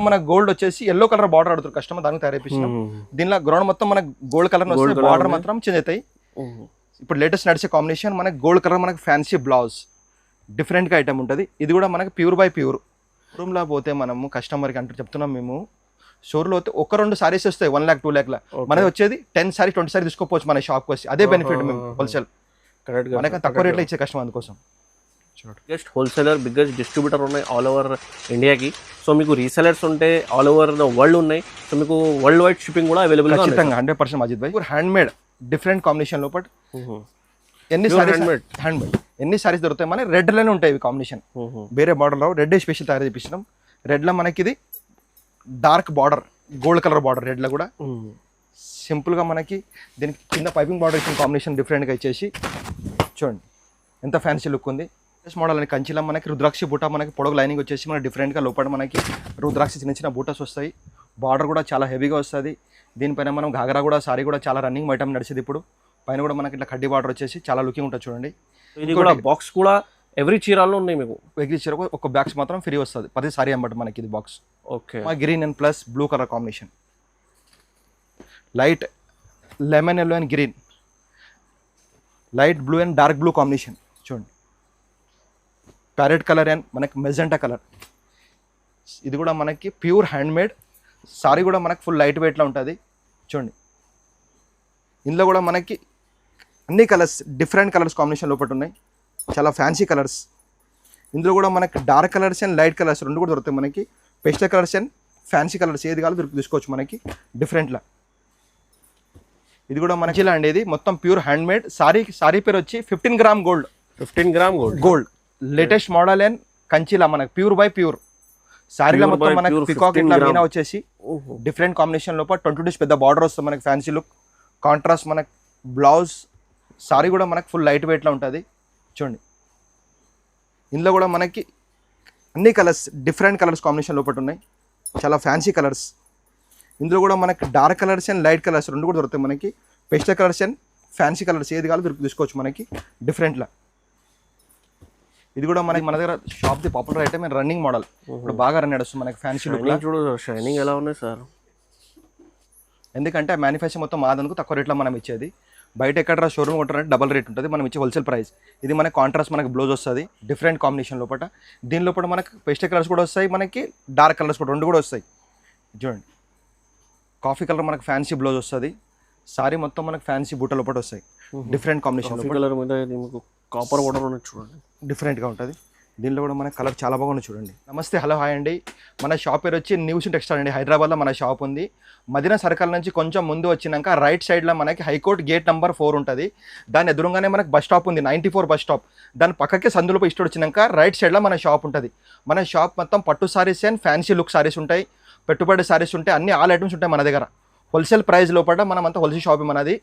మన గోల్డ్ వచ్చేసి yellow colour border ఆడుతారు కస్టమర్, దానికి తయారు చేయించినాం. దీనిలో గ్రౌండ్ మొత్తం మనకు గోల్డ్ కలర్ వస్తుంది, బార్డర్ మాత్రం చేంజ్ అవుతాయి. ఇప్పుడు లేటెస్ట్ నడిచే కాంబినేషన్ మనకి గోల్డ్ కలర్, మనకి ఫ్యాన్సీ బ్లౌజ్ డిఫరెంట్గా ఐటమ్ ఉంటుంది. ఇది కూడా మనకి ప్యూర్ బై ప్యూర్. రూమ్లో పోతే మనము కస్టమర్కి అంటే చెప్తున్నాం, మేము షోర్లో అయితే ఒక 2 సారీస్ వస్తాయి 1 lakh 2 lakh మనది వచ్చేది 10 సారీ 20 సారీ తీసుకోవచ్చు మన షాప్కి వచ్చి. అదే బెనిఫిట్ మేము హోల్సేల్ మనకి తక్కువ రేట్లో ఇచ్చే కస్టమర్ అందుకోసం. బిగ్గెస్ట్ హోల్సేలర్, బిగ్గెస్ట్ డిస్ట్రిబ్యూటర్ ఉన్నాయి ఆల్ ఓవర్ ఇండియాకి. సో మీకు రీసెలర్స్ ఉంటే ఆల్ ఓవర్ ద వరల్డ్ ఉన్నాయి. సో మీకు వరల్డ్ వైడ్ షిప్పింగ్ కూడా అవైలబుల్ ఖచ్చితంగా 100% అజిత్ భాయ్. హ్యాండ్ మేడ్ డిఫరెంట్ కాంబినేషన్ లోపల ఎన్ని సారీస్ హ్యాండ్ మేడ్ ఎన్ని సారీస్ దొరుకుతాయి మన రెడ్ లోనే ఉంటాయి ఇవి కాంబినేషన్. వేరే బార్డర్ లో రెడ్ స్పెషల్ తయారు చేపించినాం. రెడ్ లో మనకి ఇది dark border, gold colour border red లో కూడా సింపుల్ గా మనకి దీనికి కింద పైపింగ్ బార్డర్ ఇచ్చిన కాంబినేషన్ డిఫరెంట్ గా ఇచ్చేసి చూడండి ఎంత ఫ్యాన్సీ లుక్ ఉంది. మోడల్ అని కంచిలో మనకి రుద్రాక్షి బూట, మనకి పొడవు లైనింగ్ వచ్చేసి మనకి డిఫరెంట్గా లోపల మనకి రుద్రాక్షి చిన్న చిన్న బూటస్ వస్తాయి. బార్డర్ కూడా చాలా హెవీగా వస్తుంది. దీనిపైన మనం ఘాగరా కూడా సారీ కూడా చాలా రన్నింగ్ ఐటమ్ నడిచేది. ఇప్పుడు పైన కూడా మనకి ఇట్లా కడ్డీ బార్డర్ వచ్చేసి చాలా లుకింగ్ ఉంటుంది చూడండి. ఇది కూడా బాక్స్ కూడా ఎవ్రీ చీరాల్లో ఉన్నాయి మీకు. ఎవ్రీ చీర ఒక బాక్స్ మాత్రం ఫ్రీ వస్తుంది ప్రతి సారీ అన్నమాట మనకి ఇది box. Okay, green and plus blue colour combination, light lemon yellow and green, light blue and dark blue combination చూడండి. ప్యారెట్ కలర్ అండ్ మనకి మెజెంటా కలర్. ఇది కూడా మనకి ప్యూర్ హ్యాండ్ మేడ్ సారీ కూడా మనకి ఫుల్ లైట్ వెయిట్లో ఉంటుంది చూడండి. ఇందులో కూడా మనకి అన్ని కలర్స్ డిఫరెంట్ కలర్స్ కాంబినేషన్ లోపల ఉన్నాయి, చాలా ఫ్యాన్సీ కలర్స్. ఇందులో కూడా మనకి dark colours and light colours రెండు కూడా దొరుకుతాయి మనకి. Pastel colours and fancy colours ఏది కావాలో తీసుకోవచ్చు మనకి డిఫరెంట్లా. ఇది కూడా మనకి ఇలా అండి, ఇది మొత్తం ప్యూర్ హ్యాండ్ మేడ్ సారీ పేరు వచ్చి 15 gram gold. 15 gram gold latest model and కంచిలా మనకి ప్యూర్ బై ప్యూర్. సారీలో మొత్తం మనకి పికాక్ ఇట్లా మీనా వచ్చేసి డిఫరెంట్ కాంబినేషన్ లోపల 20 డేస్ పెద్ద బార్డర్ వస్తుంది మనకి ఫ్యాన్సీ లుక్. కాంట్రాస్ట్ మనకి బ్లౌజ్ సారీ కూడా మనకి ఫుల్ లైట్ వెయిట్లో ఉంటుంది చూడండి. ఇందులో కూడా మనకి అన్ని కలర్స్ డిఫరెంట్ కలర్స్ కాంబినేషన్ లోపల ఉన్నాయి, చాలా ఫ్యాన్సీ కలర్స్. ఇందులో కూడా మనకి dark colours and light colours రెండు కూడా దొరుకుతాయి మనకి. Pastel colours and fancy colours ఏది కావాలో తీసుకోవచ్చు మనకి డిఫరెంట్లా. ఇది కూడా మనకి మన దగ్గర shop the popular item and running model. ఇప్పుడు బాగా రన్ నడుస్తుంది మనకి ఫ్యాన్సీ లుక్. చూడు షైనింగ్ ఎలా ఉన్నాయి సార్. ఎందుకంటే మ్యానుఫ్యాక్చర్ మొత్తం మాదనుకు తక్కువ రేట్లో మనం ఇచ్చేది. బయట ఎక్కడ షోరూమ్ కొంటారంటే డబల్ రేట్ ఉంటుంది, మనం ఇచ్చే హోల్సేల్ ప్రైస్. ఇది మనకి కాంట్రాస్ట్ మనకి బ్లౌజ్ వస్తుంది డిఫరెంట్ కాంబినేషన్ లోపల. దీని లోపల మనకి పెస్టల్ కలర్స్ కూడా వస్తాయి, మనకి డార్క్ కలర్స్ కూడా రెండు కూడా వస్తాయి చూడండి. కాఫీ కలర్ మనకి ఫ్యాన్సీ బ్లౌజ్ వస్తుంది. సారీ మొత్తం మనకి ఫ్యాన్సీ బూట లోపల వస్తాయి డిఫరెంట్ కాంబినేషన్. కలర్ మీద మీకు కాపర్ వాటర్ చూడండి డిఫరెంట్గా ఉంటుంది. దీనిలో కూడా మన కలర్ చాలా బాగుంది చూడండి. నమస్తే, హలో, హాయ్ అండి. మన షాప్ పేరు వచ్చి న్యూస్ టెక్స్టైల్ అండి. హైదరాబాద్లో మన షాప్ ఉంది. మదీనా సర్కిల్ నుంచి కొంచెం ముందు వచ్చినాక రైట్ సైడ్లో మనకి హైకోర్ట్ గేట్ నెంబర్ 4 ఉంటుంది. దాని ఎదురుగానే మనకి బస్ స్టాప్ ఉంది, 94 బస్ స్టాప్. దాని పక్కకే సందులో ఇష్టం వచ్చినాక రైట్ సైడ్లో మన షాప్ ఉంటుంది. మన షాప్ మొత్తం పట్టు saris and fancy look saris ఉంటాయి, పెట్టుబడి సారీస్ ఉంటాయి, అన్ని ఆల్ ఐటమ్స్ ఉంటాయి మన దగ్గర. హోల్సేల్ ప్రైస్ లోపల మనం అంతా హోల్సేల్ షాప్ మనది.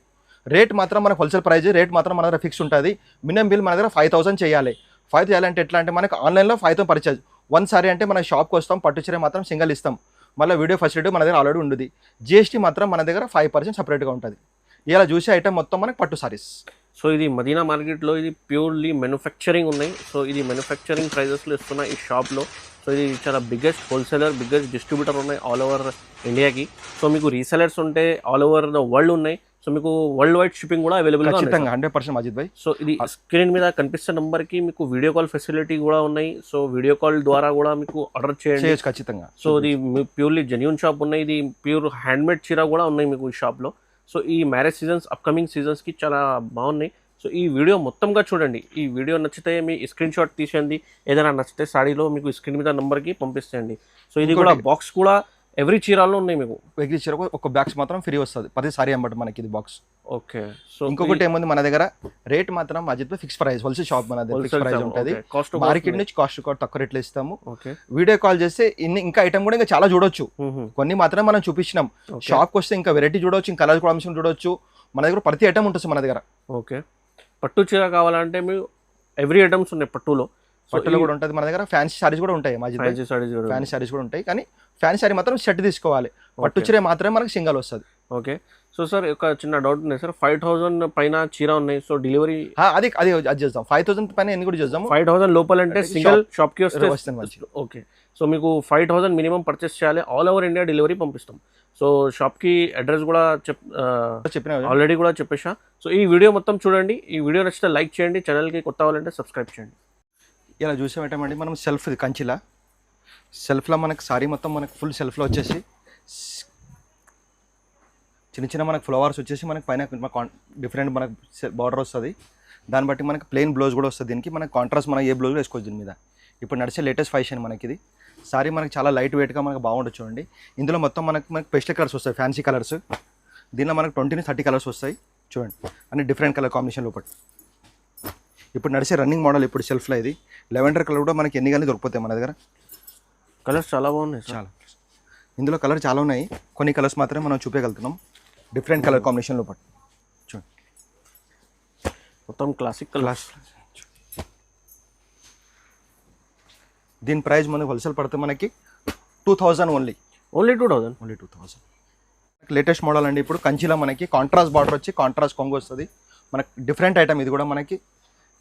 రేట్ మాత్రం మనకు హోల్సేల్ ప్రైస్, రేట్ మాత్రం మన దగ్గర ఫిక్స్ ఉంటుంది. మినిమం బిల్ మన దగ్గర 5000 చేయాలి. 5 చేయాలంటే ఎట్లా అంటే మనకు ఆన్లైన్లో 5000 పర్చేజ్. 1 సారీ అంటే మన షాప్కి వస్తాం, పట్టు చీర మాత్రం సింగల్ ఇస్తాం. మళ్ళీ వీడియో ఫెసిలిటీ మన దగ్గర ఆల్రెడీ ఉంది. GST మాత్రం మన దగ్గర 5% సపరేట్గా ఉంటుంది. ఇలా చూసే ఐటమ్ మొత్తం మనకి పట్టు సారీస్. సో ఇది మదీనా మార్కెట్లో ఇది ప్యూర్లీ మ్యానుఫ్యాక్చరింగ్ ఉన్నాయి. సో ఇది మ్యానుఫ్యాక్చరింగ్ ప్రైజెస్లో ఇస్తున్న ఈ షాప్లో. సో ఇది చాలా బిగ్గెస్ట్ హోల్సేలర్, బిగ్గెస్ట్ డిస్ట్రిబ్యూటర్ ఉన్నాయి ఆల్ ఓవర్ ఇండియాకి. సో మీకు రీసెలర్స్ ఉంటే ఆల్ ఓవర్ ద వరల్డ్ ఉన్నాయి. సో మీకు వరల్డ్ వైడ్ షిప్పింగ్ కూడా అవైలబుల్ ఖచ్చితంగా 100% అజిత్ భాయ్. సో ఇది స్క్రీన్ మీద కనిపిస్తున్న నెంబర్కి మీకు వీడియో కాల్ ఫెసిలిటీ కూడా ఉన్నాయి. సో వీడియో కాల్ ద్వారా కూడా మీకు ఆర్డర్ చేయండి ఖచ్చితంగా. సో ఇది ప్యూర్లీ జెన్యూన్ షాప్ ఉన్నాయి. ఇది ప్యూర్ హ్యాండ్మేడ్ చీర కూడా ఉన్నాయి మీకు ఈ షాప్లో. సో ఈ మ్యారేజ్ సీజన్స్, అప్కమింగ్ సీజన్స్కి చాలా బాగున్నాయి. సో ఈ వీడియో మొత్తంగా చూడండి. ఈ వీడియో నచ్చితే మీ స్క్రీన్ షాట్ తీసేయండి. ఏదైనా నచ్చితే సాడీలో మీకు స్క్రీన్ మీద నెంబర్కి పంపిస్తేయండి. సో ఇది కూడా బాక్స్ కూడా ఎవ్రీ చీరాల్లో ఉన్నాయి మీకు. ఎవ్రీ చీర ఒక బాక్స్ మాత్రం ఫ్రీ వస్తుంది ప్రతి సారీ అన్నమాట మనకి ఇది బాక్స్. ఓకే. సో ఇంకొకటి ఏముంది మన దగ్గర రేట్ మాత్రం అజిత్ ఫిక్స్ ప్రైస్. హోల్సేల్ షాప్ మన దగ్గర ఫిక్స్ ప్రైస్ ఉంటుంది. మార్కెట్ నుంచి కాస్ట్ తక్కువ రేట్లు ఇస్తాము. వీడియో కాల్ చేస్తే ఇంకా ఐటమ్ కూడా ఇంకా చాలా చూడొచ్చు. కొన్ని మాత్రం మనం చూపించినాం. షాప్కి వస్తే ఇంకా వెరైటీ చూడొచ్చు, ఇంకా కలర్ కాంబినేషన్ చూడొచ్చు. మన దగ్గర ప్రతి ఐటమ్ ఉంటుంది మన దగ్గర. ఓకే. పట్టు చీర కావాలంటే మీరు ఎవ్రీ ఐటమ్స్ ఉన్నాయి పట్టులో. పట్టులో కూడా ఉంటుంది మన దగ్గర. ఫ్యాన్సీ సారీస్ కూడా ఉంటాయి, ఫ్యాన్సీ సారీస్ కూడా ఉంటాయి. కానీ ఫ్యాన్సీ సారీ మాత్రం సెట్ తీసుకోవాలి. పట్టు చీర మాత్రమే మనకి సింగల్ వస్తుంది. ఓకే. సో సార్ ఒక చిన్న డౌట్ ఉంది సార్, 5000 పైన చీర ఉన్నాయి, సో డెలివరీ అది అది అది చేద్దాం 5000 పైన ఎన్ని కూడా చేద్దాము 5000 లోపల అంటే సింగిల్ షాప్కి వస్తే వస్తాను మంచి ఓకే. సో మీకు 5000 మినిమం పర్చేస్ చేయాలి, ఆల్ ఓవర్ ఇండియా డెలివరీ పంపిస్తాం. సో షాప్కి అడ్రస్ కూడా చెప్పిన ఆల్రెడీ కూడా చెప్పేసా. సో ఈ వీడియో మొత్తం చూడండి, ఈ వీడియో నచ్చితే లైక్ చేయండి, ఛానల్కి కొత్త అవ్వాలంటే సబ్స్క్రైబ్ చేయండి. ఇలా చూసామంటే మనం సెల్ఫ్ ఇది కంచిలా సెల్ఫ్లో మనకు సారీ మొత్తం మనకు ఫుల్ సెల్ఫ్లో వచ్చేసి చిన్న చిన్న మనకు ఫ్లవర్స్ వచ్చేసి మనకి పైన డిఫరెంట్ మనకు బార్డర్ వస్తుంది. దాన్ని బట్టి మనకి ప్లెయిన్ బ్లౌజ్ కూడా వస్తుంది. దీనికి మనకి కాంట్రాస్ట్ మనం ఏ బ్లౌజ్ వేసుకోవచ్చు దీని మీద. ఇప్పుడు నడిచే లేటెస్ట్ ఫ్యాషన్ మనకి ఇది సారీ మనకి చాలా లైట్ వెయిట్గా మనకు బాగుంటుంది చూడండి. ఇందులో మొత్తం మనకి పెస్టల్ కలర్స్ వస్తాయి, ఫ్యాన్సీ కలర్స్. దీనిలో మనకు 20-30 కలర్స్ వస్తాయి చూడండి, అన్ని డిఫరెంట్ కలర్ కాంబినేషన్ లోపల. ఇప్పుడు నడిచే రన్నింగ్ మోడల్ ఇప్పుడు సెల్ఫ్లో ఇది లెవెండర్ కలర్ కూడా మనకి ఎన్ని కానీ దొరికిపోతాయి మన దగ్గర. కలర్స్ చాలా బాగున్నాయి సార్. చాలా ఇందులో కలర్ చాలా ఉన్నాయి, కొన్ని కలర్స్ మాత్రమే మనం చూపించగలుగుతున్నాం డిఫరెంట్ కలర్ కాంబినేషన్ లోపల చూడండి. మొత్తం క్లాసిక్ కలర్స్. దీని ప్రైస్ మనకి హోల్సేల్ పడితే మనకి 2000 only. Only 2000. Only 2000. Latest model అండి. ఇప్పుడు కంచిలో మనకి కాంట్రాస్ట్ బార్డర్ వచ్చి కాంట్రాస్ట్ కొంగు వస్తుంది. మనకి డిఫరెంట్ ఐటమ్ ఇది కూడా మనకి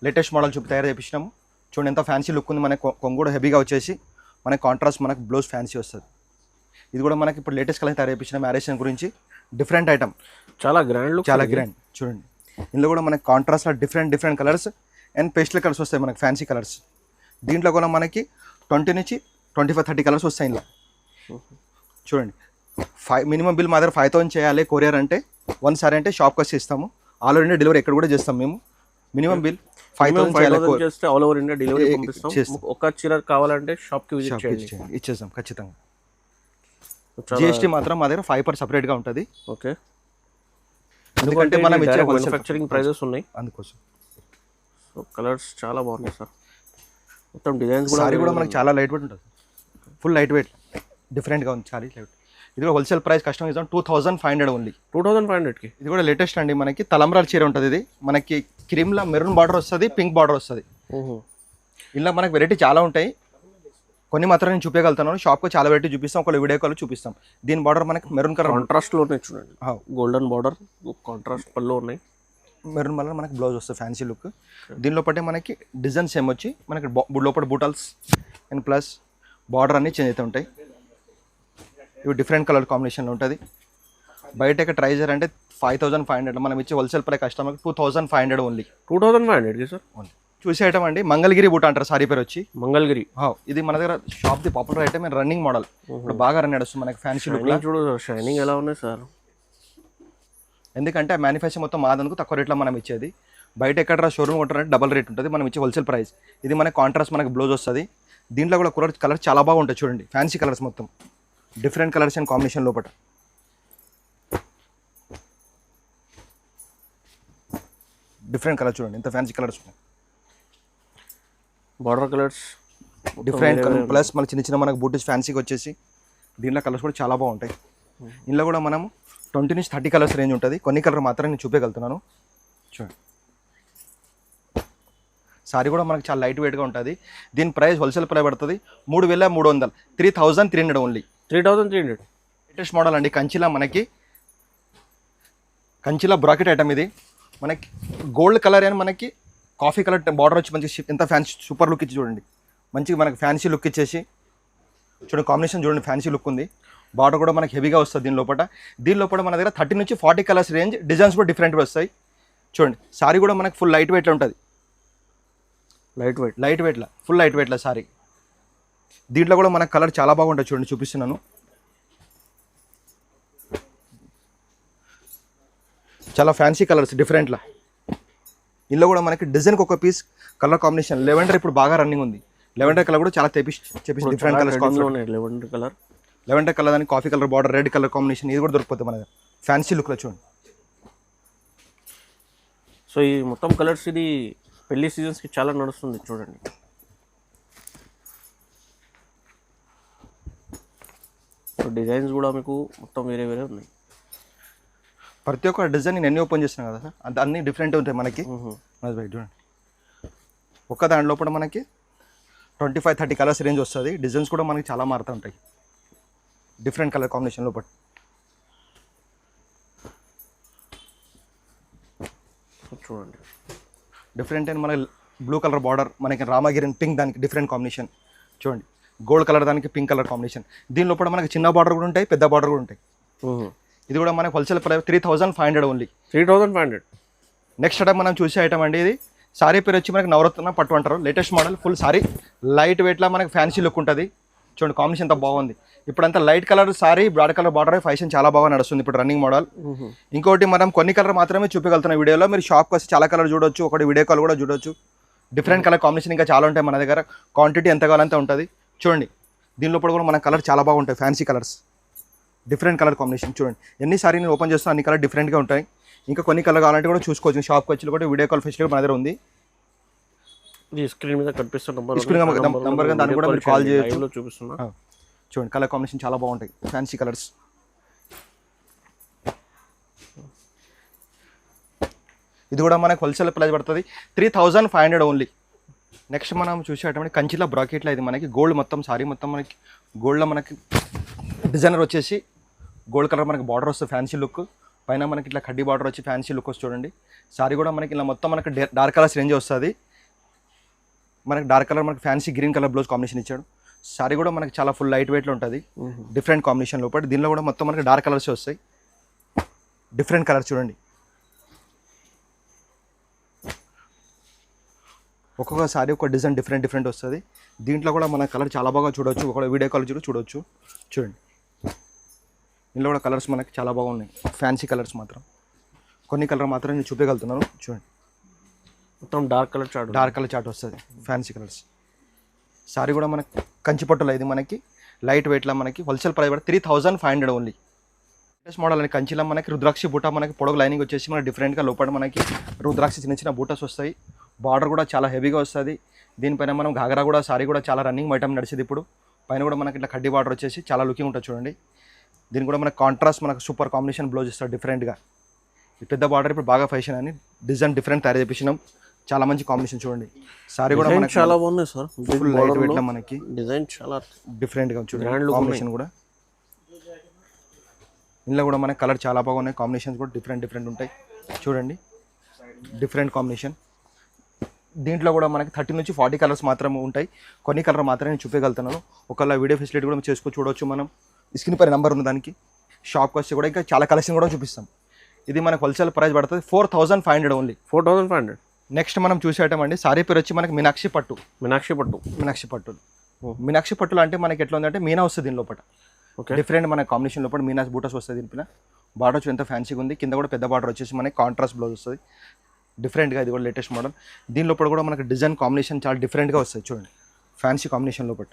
లేటెస్ట్ మోడల్ తయారు చేపించినాము చూడండి. ఎంత ఫ్యాన్సీ లుక్ ఉంది. మనకి కొంగు కూడా హెవీగా వచ్చేసి మనకి కాంట్రాస్ట్ మనకి బ్లౌజ్ ఫ్యాన్సీ వస్తుంది. ఇది కూడా మనకి ఇప్పుడు లేటెస్ట్ కలర్ తయారు చేపించిన మ్యారేజ్ గురించి డిఫరెంట్ ఐటమ్, చాలా గ్రాండ్ లుక్, చాలా గ్రాండ్ చూడండి. ఇందులో కూడా మనకి కాంట్రాస్ట్లో different colours and pastel colours వస్తాయి మనకి ఫ్యాన్సీ కలర్స్. దీంట్లో కూడా మనకి 20-25-30 కలర్స్ వస్తాయి ఇందులో చూడండి. మినిమం బిల్ మా దగ్గర 5000 చేయాలి కొరియర్ అంటే, 1 సారీ అంటే షాప్కి వచ్చి ఇస్తాము. ఆల్ ఓవర్ ఇండియా డెలివరీ ఎక్కడ కూడా చేస్తాం మేము. మినిమం బిల్ 5000 చేస్తే ఆల్ ఓవర్ ఇండియా డెలివరీ పంపిస్తాం. ఒక చీర కావాలంటే షాప్కి విజిట్ చేయండి, ఇచ్చేస్తాం ఖచ్చితంగా. జిఎస్టీ మాత్రం మా దగ్గర 5% సపరేట్గా ఉంటుంది. ఓకే, ఎందుకంటే మనం ఇచ్చే మ్యానుఫ్యాక్చరింగ్ ప్రైజెస్ ఉన్నాయి అందుకోసం. సో కలర్స్ చాలా బాగున్నాయి సార్. మొత్తం డిజైన్స్ కూడా సారీ కూడా మనకి చాలా లైట్ వెయిట్ ఉంటుంది, ఫుల్ లైట్ వెయిట్ డిఫరెంట్గా ఉంది సారీ లైట్. ఇది కూడా హోల్సేల్ ప్రైస్ కస్టమర్ ఇస్తాం 2500 ఓన్లీ. 2500కి. ఇది కూడా లేటెస్ట్ అండి. మనకి తలంబ్రాల చీర ఉంటుంది. ఇది మనకి క్రీమ్లో మెరూన్ బార్డర్ వస్తుంది, పింక్ బార్డర్ వస్తుంది. ఇలా మనకి వెరైటీ చాలా ఉంటాయి, కొన్ని మాత్రం నేను చూపించగలుగుతాను. షాప్కి చాలా వెరైటీ చూపిస్తాం, ఒక వీడియో కాల్ చూపిస్తాం. దీని బార్డర్ మనకి మెరూన్ కలర్ కాంట్రాస్ట్లో ఉన్నాయి చూడండి, గోల్డెన్ బార్డర్ కాంట్రాస్ట్ పళ్ళు ఉన్నాయి. మెరూన్ కలర్ మనకి బ్లౌజ్ వస్తుంది ఫ్యాన్సీ లుక్. దీనిలో పట్టే మనకి డిజైన్స్ ఏమొచ్చి మనకి లోపల బూటల్స్ అండ్ ప్లస్ బార్డర్ అన్నీ చేంజ్ అవుతూ ఉంటాయి. ఇవి డిఫరెంట్ కలర్ కాంబినేషన్లో ఉంటుంది. బయట ట్రై చేయాలంటే 5500, మనం ఇచ్చే హోల్సేల్ ప్రైస్ కస్టమర్కి 2500 ఓన్లీ. 2500కి సార్ ఓన్లీ. చూసే ఐటమ్ అండి, మంగళగిరి బూట అంటారు సారీ పేరు వచ్చి మంగళగిరి. ఇది మన దగ్గర షాప్ది popular item and running model. ఇప్పుడు బాగా రన్ నడుస్తుంది మనకి ఫ్యాన్సీ లుక్. చూడు షైనింగ్ ఎలా ఉన్నాయి సార్. ఎందుకంటే మ్యానుఫ్యాక్చర్ మొత్తం మాదందుకు తక్కువ రేట్లో మనం ఇచ్చేది. బయట ఎక్కడ షోరూమ్ కొట్టారంటే డబల్ రేట్ ఉంటుంది, మనం ఇచ్చే హోల్సేల్ ప్రైస్. ఇది మనకి కాంట్రాస్ట్ మనకి బ్లౌజ్ వస్తుంది. దీంట్లో కూడా కలర్ చాలా బాగుంటుంది చూడండి, ఫ్యాన్సీ కలర్స్ మొత్తం డిఫరెంట్ కలర్స్ అండ్ కాంబినేషన్ లోపల. డిఫరెంట్ కలర్ చూడండి, ఇంత ఫ్యాన్సీ కలర్స్ ఉన్నాయి. Border colours different colour plus మన చిన్న మనకు బూటీస్ ఫ్యాన్సీకి వచ్చేసి దీంట్లో కలర్స్ కూడా చాలా బాగుంటాయి. ఇందులో కూడా మనము 20-30 కలర్స్ రేంజ్ ఉంటుంది. కొన్ని కలర్ మాత్రం నేను చూపించగలుగుతున్నాను చూడండి. సారీ కూడా మనకి చాలా లైట్ వెయిట్గా ఉంటుంది. దీని ప్రైస్ హోల్సేల్ ప్రైస్ పడుతుంది 3300, 3300 ఓన్లీ. 3300 లేటెస్ట్ మోడల్ అండి. కంచిలా బ్రాకెట్ ఐటమ్ ఇది. మనకి గోల్డ్ కలర్ అని మనకి కాఫీ కలర్ బార్డర్ వచ్చి మంచి ఎంత ఫ్యాన్సీ సూపర్ లుక్ ఇచ్చి చూడండి. మంచిగా మనకి ఫ్యాన్సీ లుక్ ఇచ్చేసి చూడండి, కాంబినేషన్ చూడండి ఫ్యాన్సీ లుక్ ఉంది. బార్డర్ కూడా మనకి హెవీగా వస్తుంది. దీని లోపల మన దగ్గర 30-40 కలర్స్ రేంజ్, డిజైన్స్ కూడా డిఫరెంట్గా వస్తాయి చూడండి. సారీ కూడా మనకి ఫుల్ లైట్ వెయిట్లో ఉంటుంది. లైట్ వెయిట్లో ఫుల్ లైట్ వెయిట్లో సారీ. దీంట్లో కూడా మనకు కలర్ చాలా బాగుంటుంది చూడండి, చూపిస్తున్నాను. చాలా ఫ్యాన్సీ కలర్స్ డిఫరెంట్లా. ఇందులో కూడా మనకి డిజైన్కి ఒక పీస్ కలర్ కాంబినేషన్ లెవెండర్ ఇప్పుడు బాగా రన్నింగ్ ఉంది. లెవెండర్ కలర్ కూడా చాలా చెప్పేసి డిఫరెంట్ కలర్స్. లెవెండర్ కలర్ అని coffee colour border, red colour combination ఇది కూడా దొరికిపోతుంది మన దగ్గర ఫ్యాన్సీ లుక్లో చూడండి. సో ఈ మొత్తం కలర్స్ ఇది పెళ్లి సీజన్స్కి చాలా నడుస్తుంది చూడండి. సో డిజైన్స్ కూడా మీకు మొత్తం వేరే ఉన్నాయి. ప్రతి ఒక్క డిజైన్ నేను ఎన్ని ఓపెన్ చేస్తున్నాను కదా సార్, అన్ని డిఫరెంట్ ఉంటాయి మనకి. చూడండి ఒక్క దాని లోపల మనకి 25-30 కలర్స్ రేంజ్ వస్తుంది. డిజైన్స్ కూడా మనకి చాలా మారుతూ ఉంటాయి డిఫరెంట్ కలర్ కాంబినేషన్ లోపల. చూడండి. డిఫరెంట్ అండ్ మనకి బ్లూ కలర్ బార్డర్, మనకి రామగిరిన్ పింక్ దానికి డిఫరెంట్ కాంబినేషన్ చూడండి. గోల్డ్ కలర్ దానికి పింక్ కలర్ కాంబినేషన్. దీనిలో కూడా మనకి చిన్న బార్డర్ కూడా ఉంటాయి, పెద్ద బార్డర్ కూడా ఉంటాయి. ఇది కూడా మనకి wholesale price 3500 only. 3500. Next item మనం చూసే ఐటమ్ అండి. ఇది సారీ పేరు వచ్చి మనకి నవరత్న పట్టు అంటారు. Latest model, full sorry light వెయిట్లో మనకి ఫ్యాన్సీ లుక్ ఉంటుంది. చూడండి కాంబినేషన్ ఎంత బాగుంది. ఇప్పుడంతా light colour sari, broad colour border fashion చాలా బాగా నడుస్తుంది ఇప్పుడు రన్నింగ్ మోడల్. ఇంకోటి మనం కొన్ని కలర్ మాత్రమే చూపించగలుగుతున్న వీడియోలో. మీరు షాప్కి వస్తే చాలా కలర్ చూడొచ్చు, ఒకటి వీడియో కాల్ కూడా చూడొచ్చు. డిఫరెంట్ కలర్ కాంబినేషన్ ఇంకా చాలా ఉంటాయి మన దగ్గర. క్వాంటిటీ ఎంత కావాలంటే ఉంటుంది. చూడండి దీనిలో కూడా మన కలర్ చాలా బాగుంటాయి, fancy colours, different colour combination. చూడండి ఎన్ని సారీ నేను ఓపెన్ చేస్తాను అన్ని కలర్ డిఫరెంట్గా ఉంటాయి. ఇంకా కొన్ని కలర్ కావాలంటే కూడా చూసుకోవచ్చు. షాప్కి వచ్చి కూడా వీడియో కాల్ ఫెసిలిటీ మన దగ్గర ఉంది. ఈ స్క్రీన్ మీద కనిపిస్తున్న నంబర్ దాన్ని కూడా మీరు కాల్ చేయొచ్చు. చూపిస్తున్నా. చూడండి కలర్ కాంబినేషన్ చాలా బాగుంటాయి, ఫ్యాన్సీ కలర్స్. ఇది కూడా మనకి హోల్సేల్ ప్రైస్ పడుతుంది 3500 ఓన్లీ. నెక్స్ట్ మనం చూసేటటువంటి కంచిలో బ్రాకెట్లో ఇది మనకి గోల్డ్ మొత్తం సారీ మొత్తం మనకి గోల్డ్లో మనకి డిజైనర్ వచ్చేసి గోల్డ్ కలర్ మనకి బార్డర్ వస్తుంది, ఫ్యాన్సీ లుక్. పైన మనకి ఇట్లా కడ్డీ బార్డర్ వచ్చి ఫ్యాన్సీ లుక్ వస్తుంది చూడండి. సారీ కూడా మనకి ఇలా మొత్తం మనకి డార్క్ కలర్స్ రేంజ్ వస్తుంది. మనకి డార్క్ కలర్ మనకి fancy green colour blouse combination ఇచ్చాడు. సారీ కూడా మనకి చాలా ఫుల్ లైట్ వెయిట్లో ఉంటుంది, డిఫరెంట్ కాంబినేషన్ లోపల. దీనిలో కూడా మొత్తం మనకి డార్క్ కలర్స్ వస్తాయి, డిఫరెంట్ కలర్ చూడండి. ఒక్కొక్క సారీ ఒక డిజైన్ డిఫరెంట్ వస్తుంది. దీంట్లో కూడా మన కలర్ చాలా బాగా చూడవచ్చు, ఒక వీడియో కాల్ చూడవచ్చు. చూడండి దీనిలో కూడా కలర్స్ మనకి చాలా బాగున్నాయి, ఫ్యాన్సీ కలర్స్ మాత్రం. కొన్ని కలర్ మాత్రం నేను చూపించగలుగుతున్నాను. చూడండి మొత్తం డార్క్ కలర్ చార్ట్ వస్తుంది, ఫ్యాన్సీ కలర్స్. సారీ కూడా మనకి కంచి పట్టులో ఇది మనకి లైట్ వెయిట్లో మనకి హోల్సేల్ ప్రైస్ పడి 3500 ఓన్లీ. లేటెస్ట్ మోడల్ అని కంచిలో మనకి రుద్రాక్షి బూటా మనకి పొడవు లైనింగ్ వచ్చేసి మనకి డిఫరెంట్గా లోపల మనకి రుద్రాక్షి చిన్న బూటాస్ వస్తాయి. బార్డర్ కూడా చాలా హెవీగా వస్తుంది. దీనిపైన మనం घाघरा కూడా సారీ కూడా చాలా రన్నింగ్ ఐటమ్ నడిచేది ఇప్పుడు. పైన కూడా మనకి ఇట్లా కడ్డీ బార్డర్ వచ్చేసి చాలా లుకింగ్ ఉంటుంది చూడండి. దీని కూడా మనకి కాంట్రాస్ట్ మనకు సూపర్ కాంబినేషన్ బ్లౌజ్ ఇస్తారు డిఫరెంట్గా. ఈ పెద్ద బార్డర్ ఇప్పుడు బాగా ఫ్యాషన్ అని డిజైన్ డిఫరెంట్ తయారు చేపించినాం. చాలా మంచి కాంబినేషన్ చూడండి. సారీ కూడా మనకి చాలా బాగుంది సార్, ఫుల్ లైట్ వెయిట్ లో మనకి డిజైన్ చాలా డిఫరెంట్గా చూడండి. కాంబినేషన్ కూడా ఇందులో కూడా మనకి కలర్ చాలా బాగున్నాయి, కాంబినేషన్స్ కూడా డిఫరెంట్ ఉంటాయి చూడండి. Different combination. దీంట్లో కూడా మనకి 30 నుంచి 40 కలర్స్ మాత్రమే ఉంటాయి. కొన్ని కలర్ మాత్రమే నేను చూపించగలుగుతున్నాను. ఒకవేళ వీడియో ఫెసిలిటీ కూడా చూడవచ్చు. మనం స్క్రీన్ పై నెంబర్ ఉన్న దానికి షాప్కి వస్తే కూడా ఇంకా చాలా కలెక్షన్ కూడా చూపిస్తాం. ఇది మనకు హోల్సేల్ ప్రైస్ పడుతుంది 4500 ఓన్లీ. 4500. నెక్స్ట్ మనం చూసేయటం అండి సారీ పేరు వచ్చి మనకి మీనాక్షి పట్టు. మీనాక్షి పట్టులు అంటే మనకి ఎట్లా ఉందంటే మీనా వస్తుంది దీని లోపల. డిఫరెంట్ మన కాంబినేషన్ లోపల మీనాస్ బూటస్ వస్తుంది. దీనిపైన బార్డర్ వచ్చి ఎంత ఫ్యాన్సీగా ఉంది. కింద కూడా పెద్ద బార్డర్ వచ్చేసి మనకి కాంట్రాస్ట్ బ్లౌజ్ వస్తుంది డిఫరెంట్గా. ఇది కూడా లేటెస్ట్ మోడల్. దీని లోపల కూడా మనకి డిజైన్ కాంబినేషన్ చాలా డిఫరెంట్గా వస్తుంది చూడండి, ఫ్యాన్సీ కాంబినేషన్ లోపల.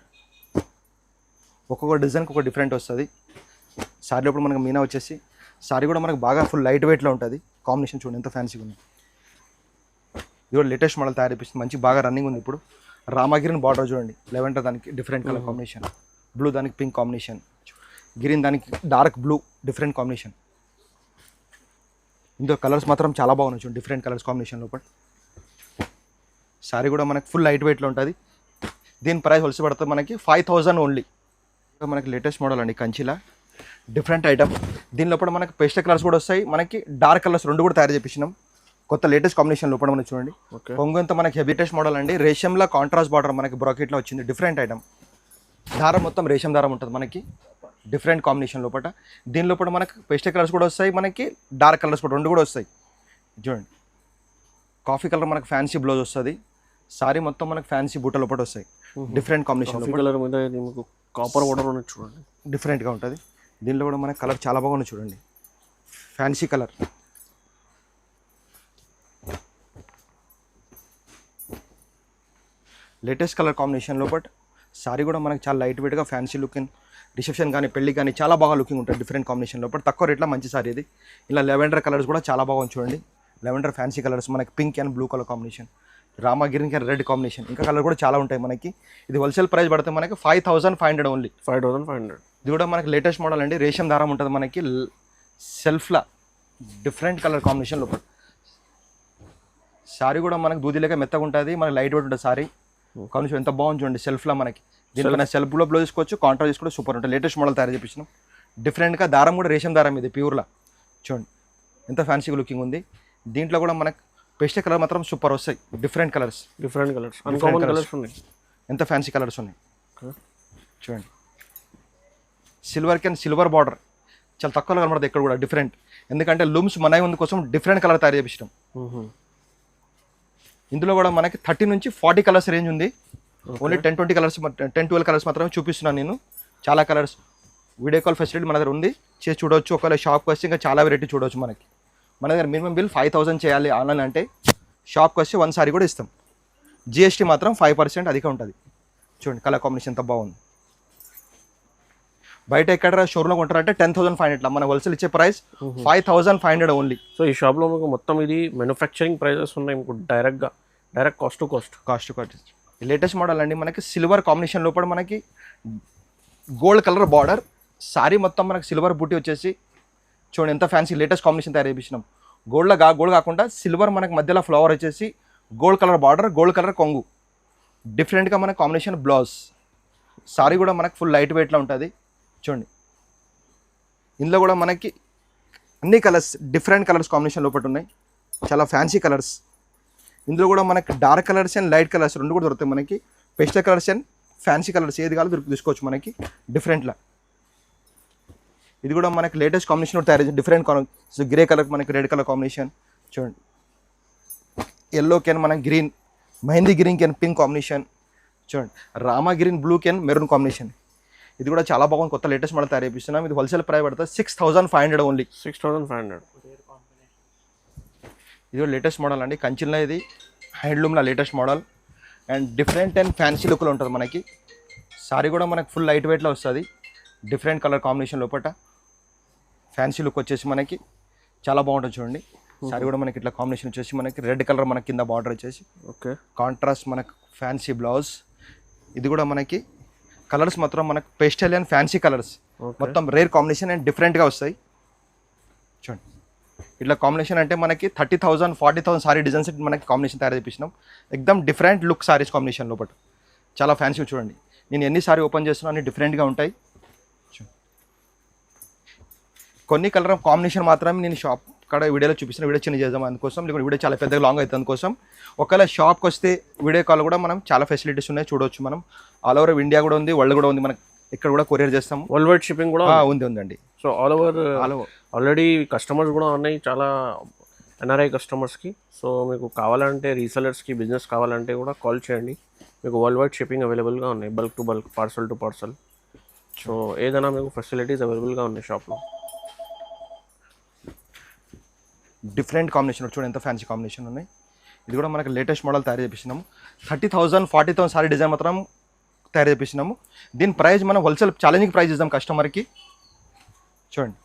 ఒక్కొక్క డిజైన్కి ఒక డిఫరెంట్ వస్తుంది. సారీ లోపల మనకి మీనా వచ్చేసి సారీ కూడా మనకి బాగా ఫుల్ లైట్ వెయిట్లో ఉంటుంది. కాంబినేషన్ చూడండి ఎంత ఫ్యాన్సీగా ఉంది. ఇది కూడా లేటెస్ట్ మోడల్ తయారు చేపిస్తుంది, మంచి బాగా రన్నింగ్ ఉంది ఇప్పుడు. రామగిరిన్ బార్డర్ చూడండి, లెవెండర్ దానికి డిఫరెంట్ కలర్ కాంబినేషన్, బ్లూ దానికి పింక్ కాంబినేషన్, గ్రీన్ దానికి డార్క్ బ్లూ డిఫరెంట్ కాంబినేషన్. ఇందులో కలర్స్ మాత్రం చాలా బాగున్నాయి చూడండి, డిఫరెంట్ కలర్స్ కాంబినేషన్ లోపల. సారీ కూడా మనకి ఫుల్ లైట్ వెయిట్లో ఉంటుంది. దీని ప్రైస్ హోల్సేల్ పడుతుంది మనకి 5000 ఓన్లీ. మనకి లేటెస్ట్ మోడల్ అండి కంచిలా, డిఫరెంట్ ఐటమ్. దీని లోపల మనకి పేస్టల్ కలర్స్ కూడా వస్తాయి, మనకి డార్క్ కలర్స్ రెండు కూడా తయారు చేపించినాం. కొత్త లేటెస్ట్ కాంబినేషన్ లోపల మనకి చూడండి. కొంగంత మనకి హెబిటెస్ట్ మోడల్ అండి. రేషంలో కాంట్రాస్ట్ బార్డర్ మనకి బ్రాకెట్లో వచ్చింది, డిఫరెంట్ ఐటమ్. దారం మొత్తం రేషం దారం ఉంటుంది మనకి, డిఫరెంట్ కాంబినేషన్ లోపల. దీని లోపల మనకి పేస్టల్ కలర్స్ కూడా వస్తాయి, మనకి డార్క్ కలర్స్ కూడా రెండు కూడా వస్తాయి చూడండి. కాఫీ కలర్ మనకి ఫ్యాన్సీ బ్లౌజ్ వస్తుంది. సారీ మొత్తం మనకి ఫ్యాన్సీ బూట లోపల వస్తాయి, డిఫరెంట్ కాంబినేషన్ కలర్ మీద మీకు కాపర్ బార్డర్ ఉన్నది చూడండి, డిఫరెంట్గా ఉంటుంది. దీనిలో కూడా మనకి కలర్ చాలా బాగుంది చూడండి, fancy colour. Latest colour combination లోపల. సారీ కూడా మనకి చాలా లైట్ వెయిట్గా ఫ్యాన్సీ లుకింగ్, రిసెప్షన్ కానీ పెళ్లి కానీ చాలా బాగా లుకింగ్ ఉంటుంది, డిఫరెంట్ కాంబినేషన్ లోపల. తక్కువ రేట్లో మంచి సారీ ఇది. ఇలా లెవెండర్ కలర్స్ కూడా చాలా బాగుంది చూడండి, లెవెండర్ ఫ్యాన్సీ కలర్స్ మనకి pink and blue colour combination, రామగిరికి రెడ్ కాంబినేషన్, ఇంకా కలర్ కూడా చాలా ఉంటాయి మనకి. ఇది హోల్సేల్ ప్రైస్ పడితే మనకి 5500 ఓన్లీ. 5500. ఇది కూడా మనకి లేటెస్ట్ మోడల్ అండి. రేషం దారం ఉంటుంది మనకి సెల్ఫ్లా, డిఫరెంట్ కలర్ కాంబినేషన్ లోపల. సారీ కూడా మనకి దూదిలేక మెత్తగా ఉంటుంది, మనకి లైట్ వెయిట్ ఉంటుంది సారీ. కాంబినేషన్ ఎంత బాగుంది చూడండి, సెల్ఫ్లా మనకి. దీనిపైన సెల్ఫ్లో బ్లౌజ్ తీసుకోవచ్చు, కాంట్రాస్ట్ తీసుకోవచ్చు, సూపర్ ఉంటుంది. లేటెస్ట్ మోడల్ తయారు చేపించినాం. డిఫరెంట్గా దారం కూడా రేషం దారం ఇది ప్యూర్లా చూడండి, ఎంత ఫ్యాన్సీగా లుకింగ్ ఉంది. దీంట్లో కూడా మనకి పేస్టల్ కలర్ మాత్రం సూపర్ వస్తాయి, డిఫరెంట్ కలర్స్ అన్కామన్ కలర్స్ ఉన్నాయి. ఎంత ఫ్యాన్సీ కలర్స్ ఉన్నాయి Okay. చూడండి. సిల్వర్ బార్డర్ చాలా తక్కువలో కనబడుతుంది ఇక్కడ కూడా డిఫరెంట్, ఎందుకంటే లూమ్స్ మనవి ఉంది కోసం డిఫరెంట్ కలర్ తయారు చేపించడం. ఇందులో కూడా మనకి 30 నుంచి 40 కలర్స్ రేంజ్ ఉంది. ఓన్లీ 10-20 కలర్స్ 10-12 కలర్స్ మాత్రమే చూపిస్తున్నాను నేను. చాలా కలర్స్ వీడియో కాల్ ఫెసిలిటీ మన దగ్గర ఉంది, చేసి చూడవచ్చు. ఒకవేళ షాప్కి వస్తే ఇంకా చాలా వెరైటీ చూడవచ్చు. మన దగ్గర మినిమం బిల్ 5,000 చేయాలి ఆన్లైన్ అంటే, షాప్కి వస్తే 1 సారీ కూడా ఇస్తాం. జిఎస్టీ మాత్రం 5% అధిక ఉంటుంది. చూడండి కలర్ కాంబినేషన్ ఎంత బాగుంది. బయట ఎక్కడ షోరూమ్లో కొంటారంటే 10,500, మన హోల్సేల్ ఇచ్చే ప్రైస్ 5,500 ఓన్లీ. సో ఈ షాప్లో మీకు మొత్తం ఇది మ్యానుఫ్యాక్చరింగ్ ప్రైజెస్ ఉన్నాయి మీకు direct cost to cost. Latest model అండి, మనకి సిల్వర్ కాంబినేషన్ లోపల మనకి గోల్డ్ కలర్ బార్డర్, సారీ మొత్తం మనకి సిల్వర్ బూటీ వచ్చేసి చూడండి ఎంత ఫ్యాన్సీ లేటెస్ట్ కాంబినేషన్ తయారు చేయించినాం. గోల్డ్ కాకుండా సిల్వర్ మనకి మధ్యలో ఫ్లవర్ వచ్చేసి gold colour border, gold colour కొంగు, డిఫరెంట్గా మనకి కాంబినేషన్ బ్లౌజ్. సారీ కూడా మనకి ఫుల్ లైట్ వెయిట్లో ఉంటుంది. చూడండి ఇందులో కూడా మనకి అన్ని కలర్స్ డిఫరెంట్ కలర్స్ కాంబినేషన్ లోపల ఉన్నాయి, చాలా ఫ్యాన్సీ కలర్స్. ఇందులో కూడా మనకి dark colours and light colours రెండు కూడా దొరుకుతాయి మనకి. Pastel colours and fancy colours ఏది కావాలో తీసుకోవచ్చు మనకి డిఫరెంట్లా. ఇది కూడా మనకి లేటెస్ట్ కాంబినేషన్ తయారు చేసి డిఫరెంట్ గ్రే కలర్ మనకి రెడ్ కలర్ కాంబినేషన్. చూడండి ఎల్లో కెన్ మనకి గ్రీన్, మెహందీ గ్రీన్ కెన్ పింక్ కాంబినేషన్. చూడండి రామా గ్రీన్ బ్లూ కెన్ మెరూన్ కాంబినేషన్. ఇది కూడా చాలా బాగుంది, కొత్త లేటెస్ట్ మోడల్ తయారు చేపిస్తున్నాం. ఇది హోల్సేల్ ప్రైస్ పడుతుంది 6,500 ఓన్లీ. 6,500. ఇది కూడా లేటెస్ట్ మోడల్ అండి, కంచిలో ఇది హ్యాండ్లూమ్లో latest model and different and fancy లుక్లో ఉంటుంది మనకి. సారీ కూడా మనకి ఫుల్ లైట్ వెయిట్లో వస్తుంది, డిఫరెంట్ కలర్ కాంబినేషన్ లోపల ఫ్యాన్సీ లుక్ వచ్చేసి మనకి చాలా బాగుంటుంది. చూడండి సారీ కూడా మనకి ఇట్లా కాంబినేషన్ వచ్చేసి మనకి రెడ్ కలర్ మనకి కింద బార్డర్ వచ్చేసి ఓకే కాంట్రాస్ట్ మనకి ఫ్యాన్సీ బ్లౌజ్. ఇది కూడా మనకి కలర్స్ మాత్రం మనకి పేస్టల్ అండ్ ఫ్యాన్సీ కలర్స్ మొత్తం రేర్ కాంబినేషన్ అండ్ డిఫరెంట్గా వస్తాయి. చూడండి ఇట్లా కాంబినేషన్ అంటే మనకి 30,000 40,000 సారీ డిజైన్స్ మనకి కాంబినేషన్ తయారు చేపించినాం. ఎక్దమ్ డిఫరెంట్ లుక్ సారీస్ కాంబినేషన్ లోపల చాలా ఫ్యాన్సీ. చూడండి నేను ఎన్ని సారీ ఓపెన్ చేస్తున్నా అన్ని డిఫరెంట్గా ఉంటాయి. కొన్ని కలర్ కాంబినేషన్ మాత్రమే నేను షాప్ కాడ వీడియోలో చూపిస్తున్న, వీడియో చిన్న చేద్దాం అందుకోసం, లేకుంటే వీడియో చాలా పెద్దగా లాంగ్ అవుతుంది అందుకోసం. ఒకవేళ షాప్కి వస్తే వీడియో కాల్ కూడా మనం చాలా ఫెసిలిటీస్ ఉన్నాయి చూడవచ్చు. మనం ఆల్ ఓవర్ ఇండియా కూడా ఉంది, వరల్డ్ కూడా ఉంది, మనకి ఇక్కడ కూడా కొరియర్ చేస్తాము. వరల్డ్ వైడ్ షిప్పింగ్ కూడా ఉందండి. So all over already customers కూడా ఉన్నాయి చాలా ఎన్ఆర్ఐ కస్టమర్స్కి. సో మీకు కావాలంటే రీసెలర్స్కి బిజినెస్ కావాలంటే కూడా కాల్ చేయండి. మీకు వరల్డ్ వైడ్ షిప్పింగ్ అవైలబుల్గా ఉన్నాయి, bulk to bulk, parcel to parcel. So ఏదైనా మీకు ఫెసిలిటీస్ అవైలబుల్గా ఉన్నాయి షాప్లో. డిఫరెంట్ కాంబినేషన్ చూడండి ఎంత ఫ్యాన్సీ కాంబినేషన్ ఉన్నాయి. ఇది కూడా మనకి లేటెస్ట్ మోడల్ తయారు చేపిస్తున్నాము. 30,000 40,000 సారీ డిజైన్ మాత్రం తయారు చేపిస్తున్నాము. దీని ప్రైస్ మనం హోల్సేల్ ఛాలెంజింగ్ ప్రైస్ ఇద్దాం కస్టమర్కి. చూడండి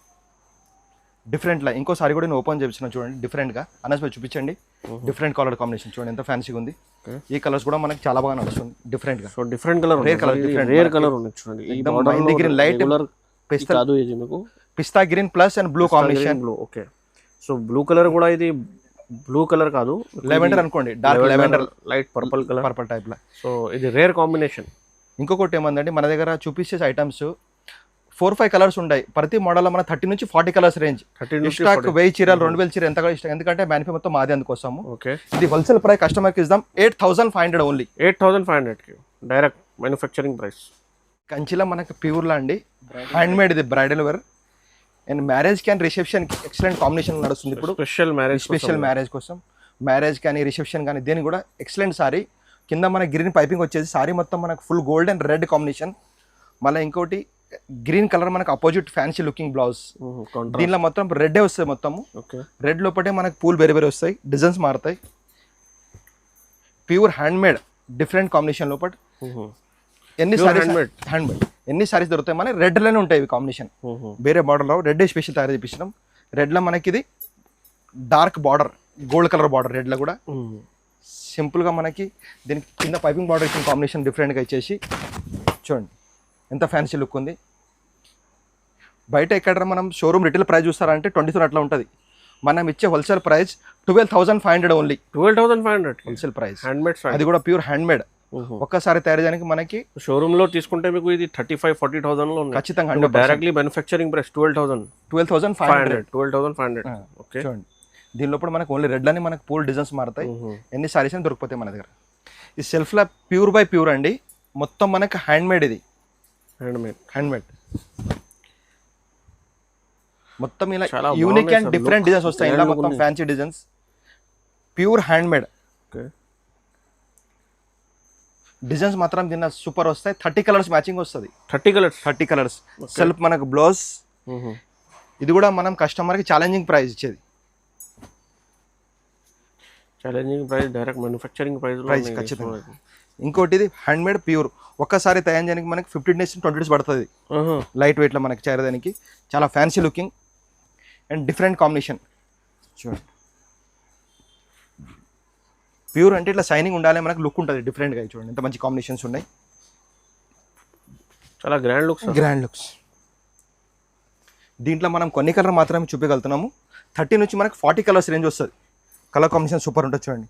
డిఫరెంట్లా ఇంకో సారీ కూడా నేను ఓపెన్ చేపిస్తున్నాను. చూడండి డిఫరెంట్గా అనస్ చూపించండి. డిఫరెంట్ కలర్ కాంబినేషన్ చూడండి ఎంత ఫ్యాన్సీగా ఉంది. ఈ కలర్స్ కూడా మనకి చాలా బాగా నడుస్తుంది డిఫరెంట్గా. So different colour, rare colour ఉంది చూడండి. Mehndi green light pista green plus and blue combination. Okay so blue colour కూడా ఇది బ్లూ కలర్ కాదు, లెవెండర్ అనుకోండి, dark lavender light purple colour, purple టైప్లో. సో ఇది రేర్ కాంబినేషన్. ఇంకొకటి ఏమందంటే మన దగ్గర చూపించే ఐటమ్స్ 4-5 కలర్స్ ఉంటాయి. ప్రతి మోడల్లో మన 30 నుంచి 40 కలర్స్ రేంజ్. స్టాక్ 1000 చీరలు 2000 చీరలు ఎంత ఇష్టం, ఎందుకంటే మ్యానుఫ్యాక్చర్ మొత్తం మాది అందుకోసము. ఓకే ఇది హోల్సేల్ ప్రైస్ కస్టమర్కి ఇద్దాం 8,500 ఓన్లీ. 8,500కి డైరెక్ట్ మ్యానుఫ్యాక్చరింగ్ ప్రైస్. కంచిలో మనకి ప్యూర్లా అండి, హ్యాండ్మేడ్. ఇది బ్రైడల్ వేర్ అండ్ మ్యారేజ్కి అండ్ రిసెప్షన్కి ఎక్సలెంట్ కాంబినేషన్ నడుస్తుంది ఇప్పుడు. స్పెషల్ మ్యారేజ్ కోసం, మ్యారేజ్ కానీ రిసెప్షన్ కానీ దేని కూడా ఎక్సలెంట్ సారీ. కింద మన గ్రీన్ పైపింగ్ వచ్చేసి సారీ మొత్తం మనకు full gold and red combination. మళ్ళీ ఇంకోటి గ్రీన్ కలర్ మనకు అపోజిట్ ఫ్యాన్సీ లుకింగ్ బ్లౌజ్. దీనిలో మొత్తం రెడ్ వస్తాయి, మొత్తము రెడ్ లోపటే మనకు పూలు వేరే వేరే వస్తాయి, డిజైన్స్ మారుతాయి. ప్యూర్ హ్యాండ్మేడ్ డిఫరెంట్ కాంబినేషన్ లోపల ఎన్ని సారీస్ హ్యాండ్మేడ్ ఎన్ని సారీస్ దొరుకుతాయి మన రెడ్లోనే ఉంటాయి ఇవి కాంబినేషన్. వేరే బార్డర్లో రెడ్ స్పెషల్ తయారు చేపించినాం. రెడ్లో మనకి ఇది dark border, gold colour border రెడ్లో కూడా సింపుల్గా మనకి దీనికి కింద పైపింగ్ బార్డర్ ఇచ్చిన కాంబినేషన్ డిఫరెంట్గా ఇచ్చేసి చూడండి ఎంత ఫ్యాన్సీ లుక్ ఉంది. బయట ఎక్కడ మనం షోరూమ్ రిటైల్ ప్రైస్ చూస్తారంటే 20,000 అట్లా ఉంటుంది. మనం ఇచ్చే wholesale price 12,500 only. 12,500 wholesale price, handmade, అది కూడా ప్యూర్ హ్యాండ్మేడ్. ఒక్కసారి తయారు చేయడానికి మనకి షోరూమ్ లో తీసుకుంటే మీకు ఇది 35-40,000 లో ఉంది ఖచ్చితంగా. Directly manufacturing price 12,500. ఓకే చూడండి దీనిలో కూడా మనకు ఓన్లీ రెడ్ అని మనకు పూల్ డిజైన్స్ మారుతాయి. ఎన్ని సారీస్ అని దొరికిపోతాయి మన దగ్గర. ఈ సెల్ఫ్లో ప్యూర్ బై ప్యూర్ అండి, మొత్తం మనకు హ్యాండ్మేడ్. ఇది హ్యాండ్మేడ్ మొత్తం ఇలా యూనిక్ అండ్ డిఫరెంట్ డిజైన్స్ వస్తాయి. ఇలా మొత్తం fancy designs, pure handmade designs మాత్రం దీని సూపర్ వస్తాయి. 30 కలర్స్ మ్యాచింగ్ వస్తుంది. 30 కలర్స్ సెల్ఫ్ మనకు బ్లౌజ్. ఇది కూడా మనం కస్టమర్కి ఛాలెంజింగ్ ప్రైస్ ఇచ్చేది. Challenging price, direct manufacturing price ఖచ్చితంగా. ఇంకోటి ఇది హ్యాండ్మేడ్ ప్యూర్. ఒక్కసారి తయారు చేయడానికి మనకి 15 days to 20 days పడుతుంది. లైట్ వెయిట్లో మనకి చేరడానికి చాలా fancy looking and different combination. చూడండి, ప్యూర్ అంటే ఇట్లా షైనింగ్ ఉండాలి, మనకు లుక్ ఉంటుంది డిఫరెంట్గా. చూడండి ఎంత మంచి కాంబినేషన్స్ ఉన్నాయి, చాలా గ్రాండ్ లుక్స్. దీంట్లో మనం కొన్ని కలర్ మాత్రమే చూపించగలుగుతున్నాము. 30 నుంచి మనకు 40 కలర్స్ రేంజ్ వస్తుంది. కలర్ కాంబినేషన్ సూపర్ ఉంటుంది. చూడండి,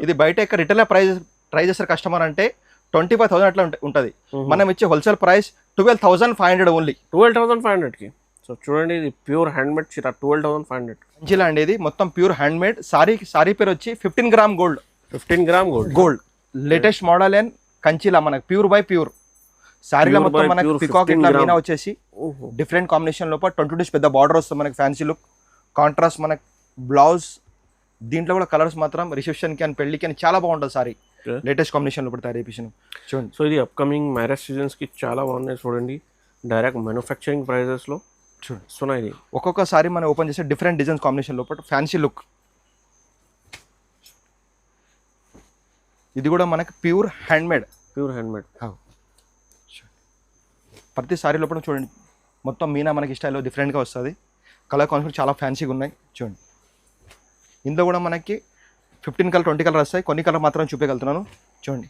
ఇది బయట ఇక్కడ రిటైల్ ప్రైస్ ట్రై చేస్తారు కస్టమర్ అంటే 25,000 అట్లా ఉంటుంది. మనం ఇచ్చే హోల్సేల్ ప్రైస్ 12,500 ఓన్లీ. 12,500కి. సో చూడండి, ఇది ప్యూర్ హ్యాండ్మేడ్ చీర 12,500. మంచిలా అండి, ఇది మొత్తం ప్యూర్ హ్యాండ్మేడ్. సారీ పేరు వచ్చి 15 gram gold. 15 gram gold latest model and కంచిలా మనకు ప్యూర్ బై ప్యూర్. సారీలో మొత్తం మనకు పికాక్ ఇట్లా మీనా వచ్చేసి డిఫరెంట్ కాంబినేషన్ లోపల 20 days పెద్ద బార్డర్ వస్తుంది మనకి, ఫ్యాన్సీ లుక్. కాంట్రాస్ట్ మనకు బ్లౌజ్. దీంట్లో కూడా కలర్స్ మాత్రం రిసెప్షన్కి అని పెళ్లికి అని చాలా బాగుంటుంది సారీ. లేటెస్ట్ కాంబినేషన్ లోపల తయారు చేపించాను. చూడండి, సో ఇది అప్కమింగ్ మ్యారేజ్ సీజన్స్కి చాలా బాగున్నాయి. చూడండి, డైరెక్ట్ మ్యానుఫ్యాక్చరింగ్ ప్రైజెస్లో చూడండి. ఇది ఒక్కొక్కసారి మనం ఓపెన్ చేసే డిఫరెంట్ డిజైన్స్ కాంబినేషన్ లోపల ఫ్యాన్సీ లుక్. ఇది కూడా మనకి ప్యూర్ హ్యాండ్మేడ్. ప్రతి సారీ లోపల చూడండి మొత్తం మీనా మనకి స్టైల్లో డిఫరెంట్గా వస్తుంది. కలర్ కాన్సెప్ట్ చాలా ఫ్యాన్సీగా ఉన్నాయి. చూడండి, ఇందులో కూడా మనకి 15 కలర్ 20 కలర్ వస్తాయి. కొన్ని కలర్ మాత్రం చూపించగలుగుతున్నాను. చూడండి,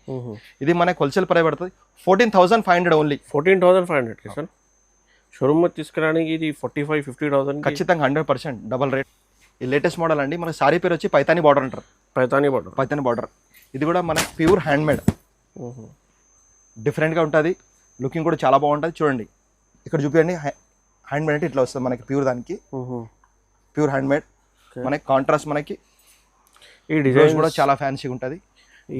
ఇది మనకి హోల్సేల్ ప్రైస్ పడుతుంది 14,500 ఓన్లీ. 14,500 సార్. షోరూమ్ తీసుకురావడానికి ఇది 45,000-50,000 ఖచ్చితంగా 100% డబల్ రేట్. ఈ లేటెస్ట్ మోడల్ అండి, మన సారీ పేరు వచ్చి పైతానీ బార్డర్ అంటారు. పైతానీ బార్డర్. ఇది కూడా మనకి ప్యూర్ హ్యాండ్మేడ్. డిఫరెంట్గా ఉంటుంది, లుకింగ్ కూడా చాలా బాగుంటుంది. చూడండి, ఇక్కడ చూపించండి. హ్యాండ్మేడ్ అంటే ఇట్లా వస్తుంది మనకి ప్యూర్. దానికి ప్యూర్ హ్యాండ్మేడ్ మనకి కాంట్రాస్ట్. మనకి ఈ డిజైన్ కూడా చాలా ఫ్యాన్సీగా ఉంటుంది,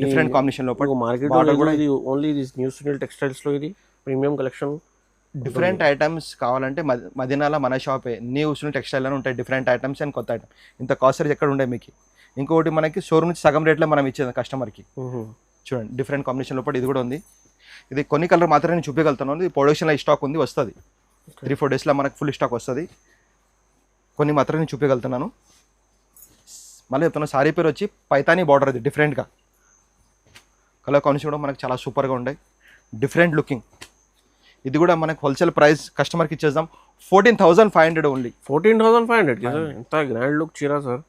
డిఫరెంట్ కాంబినేషన్ లోపల. మార్కెట్ కూడా ఇది ఓన్లీ దిస్ న్యూ సునీల్ టెక్స్టైల్స్లో ఇది ప్రీమియం కలెక్షన్. డిఫరెంట్ ఐటమ్స్ కావాలంటే మదీనాలో మన షాపే న్యూ సునీల్ టెక్స్టైల్ అని ఉంటాయి. డిఫరెంట్ ఐటమ్స్ అండ్ కొత్త ఐటమ్. ఇంత కాస్ట్ ఎక్కడ ఉండే మీకు. ఇంకొకటి మనకి షోరూమ్ నుంచి సగం రేట్లో మనం ఇచ్చేది కస్టమర్కి. చూడండి, డిఫరెంట్ కాంబినేషన్ లోపల ఇది కూడా ఉంది. ఇది కొన్ని కలర్ మాత్రమే నేను చూపించగలుగుతున్నాను. ఇది ప్రొడక్షన్లో స్టాక్ ఉంది, వస్తుంది 3-4 daysలో మనకు ఫుల్ స్టాక్ వస్తుంది. కొన్ని మాత్రమే నేను చూపించగలుగుతున్నాను. మళ్ళీ చెప్తున్నా, సారీ పేరు వచ్చి పైతానీ బార్డర్. ఇది డిఫరెంట్గా కలర్ కాంబినేషన్ కూడా మనకు చాలా సూపర్గా ఉన్నాయి, డిఫరెంట్ లుకింగ్. ఇది కూడా మనకు హోల్సేల్ ప్రైస్ కస్టమర్కి ఇచ్చేద్దాం 14,500 ఓన్లీ. 14,500 ఎంత గ్రాండ్ లుక్ చీర సార్.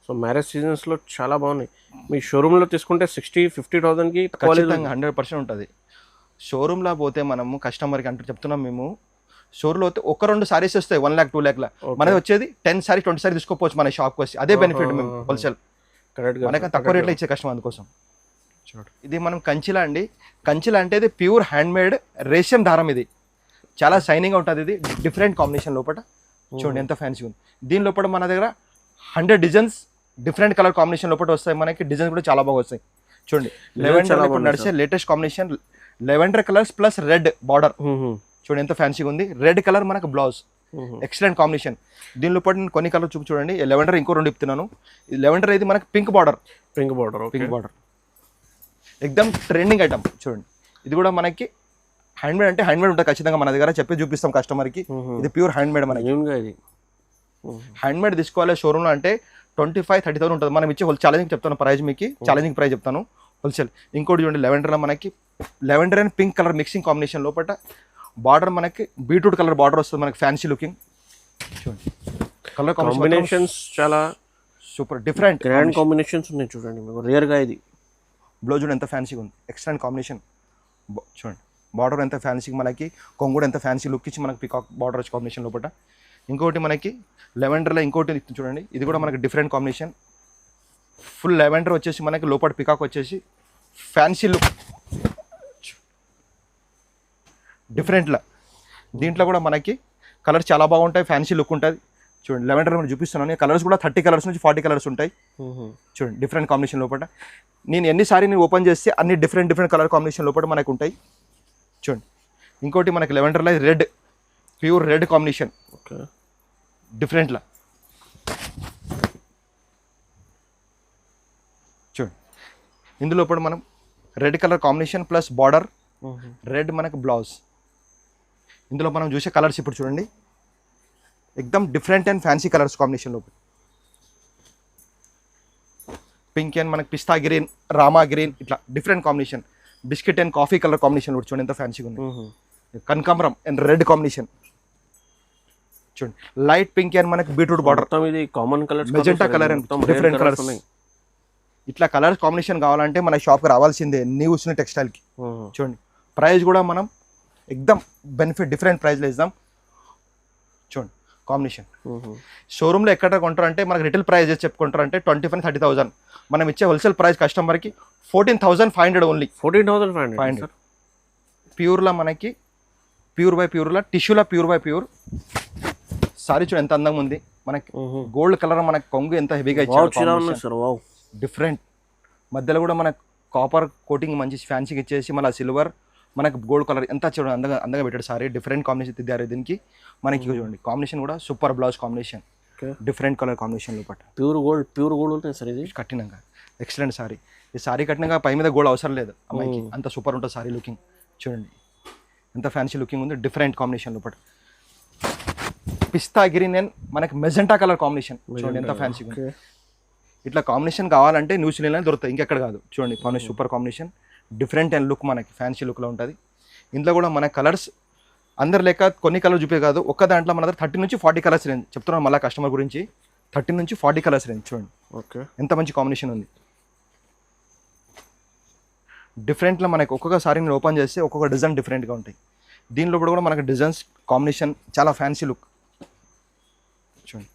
సో మ్యారేజ్ సీజన్స్లో చాలా బాగున్నాయి. మీ షోరూంలో తీసుకుంటే 60,000-50,000కి ఖచ్చితంగా 100% ఉంటుంది. షోరూంలో పోతే మనము కస్టమర్కి అంటే చెప్తున్నాం, మేము షోరూంలో పోతే 1-2 సారీస్ వస్తాయి 1 lakh 2 lakh. మనది వచ్చేది 10 sarees 20 sarees తీసుకోవచ్చు మన షాప్కి వచ్చి. అదే బెనిఫిట్ మేము హోల్సేల్ మనకి తక్కువ రేట్లో ఇచ్చే కస్టమర్ అందుకోసం. ఇది మనం కంచిలా అండి. కంచిలా అంటే ఇది ప్యూర్ హ్యాండ్మేడ్ రేషం దారం. ఇది చాలా షైనింగ్ ఉంటుంది. ఇది డిఫరెంట్ కాంబినేషన్ లోపల. చూడండి ఎంత ఫ్యాన్సీ ఉంది. దీని లోపల మన దగ్గర 100 డిజైన్స్ డిఫరెంట్ కలర్ కాంబినేషన్ లోపల వస్తాయి. మనకి డిజైన్స్ కూడా చాలా బాగా వస్తాయి. చూడండి, లెవెండర్ నడిచే latest combination. Lavender colours plus red border. చూడండి ఎంత ఫ్యాన్సీగా ఉంది. రెడ్ కలర్ మనకు బ్లౌజ్, ఎక్సలెంట్ కాంబినేషన్. దీనిలో పాటు నేను కొన్ని కలర్ చూడండి. లెవెండర్ ఇంకో 2 ఇస్తున్నాను. లెవెండర్ అయితే మనకి పింక్ బార్డర్. ఎక్దమ్ ట్రెండింగ్ ఐటమ్. చూడండి, ఇది కూడా మనకి హ్యాండ్మేడ్ అంటే హ్యాండ్మేడ్ ఉంటుంది ఖచ్చితంగా. మన దగ్గర చెప్పి చూపిస్తాం కస్టమర్కి. ఇది ప్యూర్ హ్యాండ్మేడ్. మనకి హ్యాండ్మేడ్ తీసుకోవాలి షోరూమ్లో అంటే 25,000-30,000 ఉంటుంది. మనం ఇచ్చే ఛాలెంజింగ్ చెప్తాను ప్రైస్, మీకు ఛాలెంజింగ్ ప్రైస్ చెప్తాను హోల్సేల్. ఇంకోటి చూడండి, లెవెండర్లో మనకి lavender and pink colour mixing combination లోపల బార్డర్ మనకి బీట్రూట్ కలర్ బార్డర్ వస్తుంది. మనకి ఫ్యాన్సీ లుకింగ్. చూడండి, కలర్ కాంబినేషన్స్ చాలా సూపర్ డిఫరెంట్ గ్రాండ్ కాంబినేషన్స్ ఉన్నాయి. చూడండి, మీకు రేర్గా ఇది బ్లౌజ్ చూడండి ఎంత ఫ్యాన్సీగా ఉంది, ఎక్సలెంట్ కాంబినేషన్. చూడండి, బార్డర్ ఎంత ఫ్యాన్సీగా, మనకి కొంగు కూడా ఎంత ఫ్యాన్సీ లుక్ ఇచ్చి మనకి పికాక్ బార్డర్ వచ్చి కాంబినేషన్ లోపల. ఇంకోటి మనకి లెవెండర్లో ఇంకోటి చూడండి, ఇది కూడా మనకి డిఫరెంట్ కాంబినేషన్. ఫుల్ లెవెండర్ వచ్చేసి మనకి లోపల పికాక్ వచ్చేసి ఫ్యాన్సీ లుక్ డిఫరెంట్లా. దీంట్లో కూడా మనకి కలర్ చాలా బాగుంటాయి, ఫ్యాన్సీ లుక్ ఉంటుంది. చూడండి లెవెండర్ మనం చూపిస్తున్నాను. కలర్స్ కూడా 30 కలర్స్ నుంచి 40 కలర్స్ ఉంటాయి. చూడండి డిఫరెంట్ కాంబినేషన్ లోపల. నేను ఎన్నిసారి నేను ఓపెన్ చేస్తే అన్ని డిఫరెంట్ కలర్ కాంబినేషన్ లోపల మనకు ఉంటాయి. చూడండి ఇంకోటి మనకి లెవెండర్లో red, pure red combination. Okay, డిఫరెంట్లా చూడండి. ఇందులో కూడా మనం red colour combination plus border, red మనకు బ్లౌజ్. ఇందులో మనం చూసే కలర్స్ ఇప్పుడు చూడండి, ఎక్దమ్ different and fancy colours combination లోపల. పింక్ అండ్ మనకి పిస్తా గ్రీన్, రామా గ్రీన్, ఇట్లా different combination. Biscuit and coffee colour combination కూడా చూడండి ఎంత ఫ్యాన్సీగా ఉంది. కనకాంబరం అండ్ రెడ్ కాంబినేషన్ చూడండి. లైట్ పింక్ అండ్ మనకి బీట్రూట్ బార్డర్, ఇది common colour, magenta colour and different colours. ఇట్లా కలర్స్ కాంబినేషన్ కావాలంటే మన షాప్కి రావాల్సిందే, న్యూస్ టెక్స్టైల్కి. చూడండి ప్రైస్ కూడా మనం ఎక్దమ్ బెనిఫిట్ డిఫరెంట్ ప్రైస్లో ఇద్దాం. చూడండి కాంబినేషన్. షోరూమ్లో ఎక్కడ కొంటారంటే మనకి రిటైల్ ప్రైస్ చెప్పుకుంటారంటే 25,000-30,000. మనం ఇచ్చే హోల్సేల్ ప్రైస్ కస్టమర్కి 14,500 ఓన్లీ. 14,500 ప్యూర్లో మనకి ప్యూర్ బై ప్యూర్లో టిష్యూలో ప్యూర్ బై ప్యూర్ సారీ చూడండి ఎంత అందంగా ఉంది. మనకి గోల్డ్ కలర్ మనకి కొంగు ఎంత హెవీగా ఇచ్చారు, డిఫరెంట్. మధ్యలో కూడా మనకు కాపర్ కోటింగ్ మంచి ఫ్యాన్సీగా ఇచ్చేసి మళ్ళీ సిల్వర్ మనకు గోల్డ్ కలర్ ఎంత చూడండి అందంగా పెట్టాడు సారీ. డిఫరెంట్ కాంబినేషన్ తిద్దారు దీనికి. మనకి చూడండి కాంబినేషన్ కూడా super blouse combination, different colour combination లోపల. ప్యూర్ గోల్డ్ ఉంటుంది సార్ ఇది. కట్టినాక ఎక్సలెంట్ సారీ. ఈ సారీ కట్టినాక పై మీద గోల్డ్ అవసరం లేదు అమ్మాయికి, అంత సూపర్ ఉంటుంది సారీ లుకింగ్. చూడండి ఎంత ఫ్యాన్సీ లుకింగ్ ఉంది, డిఫరెంట్ కాంబినేషన్ లోపల. పిస్తా గ్రీన్ అండ్ మనకి మెజెంటా కలర్ కాంబినేషన్ చూడండి ఎంత ఫ్యాన్సీగా ఉంది. ఇట్లా కాంబినేషన్ కావాలంటే న్యూజిలాండ్లో దొరుకుతాయి, ఇంకెక్కడ కాదు. చూడండి combination super combination, different and look మనకి ఫ్యాన్సీ లుక్లో ఉంటుంది. ఇందులో కూడా మన కలర్స్ అందరు లేక కొన్ని కలర్ చూపే కాదు, ఒక్క దాంట్లో మన దగ్గర 30 నుంచి 40 కలర్స్ రేంజ్ చెప్తున్నాను మళ్ళీ కస్టమర్ గురించి. 30 నుంచి 40 కలర్స్ రేంజ్ చూడండి. ఓకే, ఎంత మంచి కాంబినేషన్ ఉంది. డిఫరెంట్లో మనకి ఒక్కొక్కసారి నేను ఓపెన్ చేస్తే ఒక్కొక్క డిజైన్ డిఫరెంట్గా ఉంటాయి. దీనిలో కూడా మనకి డిజైన్స్ కాంబినేషన్ చాలా ఫ్యాన్సీ లుక్. చూడండి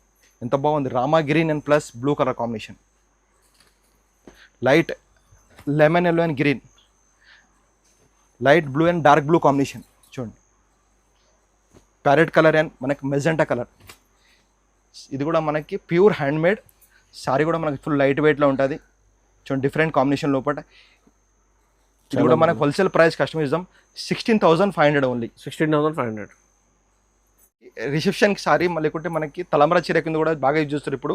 ఎంత బాగుంది. Rama green and plus blue colour combination, light lemon yellow and green, light blue and dark blue combination. చూడండి ప్యారెట్ కలర్ అండ్ మనకి మెజెంటా కలర్. ఇది కూడా మనకి ప్యూర్ హ్యాండ్మేడ్ సారీ, కూడా మనకి ఫుల్ లైట్ వెయిట్లో ఉంటుంది. చూడండి డిఫరెంట్ కాంబినేషన్ లోపల. ఇది కూడా మనకి హోల్సేల్ ప్రైస్ కస్టమర్ ఇద్దాం 16,500 ఓన్లీ. 16,500. రిసెప్షన్కి సారీ మళ్ళీ లేకుంటే మనకి తలంబ్రా చీర కింద కూడా బాగా యూజ్ చేస్తారు. ఇప్పుడు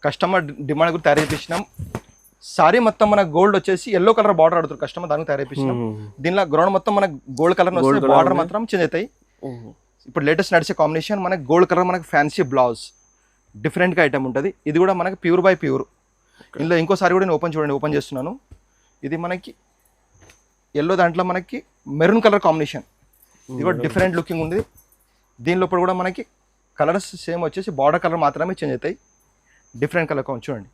కస్టమర్ డిమాండ్ కూడా తయారు చేపించినాం. సారీ మొత్తం మన గోల్డ్ వచ్చేసి ఎల్లో కలర్ బార్డర్ ఆడుతారు కస్టమర్, దానికి తయారు చేపించినాం. దీనిలో గ్రౌండ్ మొత్తం మనకి గోల్డ్ కలర్ వస్తుంది, బార్డర్ మాత్రం చేంజ్ అవుతాయి. ఇప్పుడు లేటెస్ట్ నడిచే కాంబినేషన్ మనకి గోల్డ్ కలర్, మనకి ఫ్యాన్సీ బ్లౌజ్, డిఫరెంట్గా ఐటమ్ ఉంటుంది. ఇది కూడా మనకి ప్యూర్ బై ప్యూర్. ఇందులో ఇంకోసారి కూడా నేను ఓపెన్ చేస్తున్నాను. ఇది మనకి ఎల్లో దాంట్లో మనకి మెరూన్ కలర్ కాంబినేషన్. ఇది కూడా డిఫరెంట్ లుకింగ్ ఉంది. దీని లోపల కూడా మనకి కలర్స్ సేమ్ వచ్చేసి బార్డర్ కలర్ మాత్రమే చేంజ్ అవుతాయి, డిఫరెంట్ కలర్ చూడండి.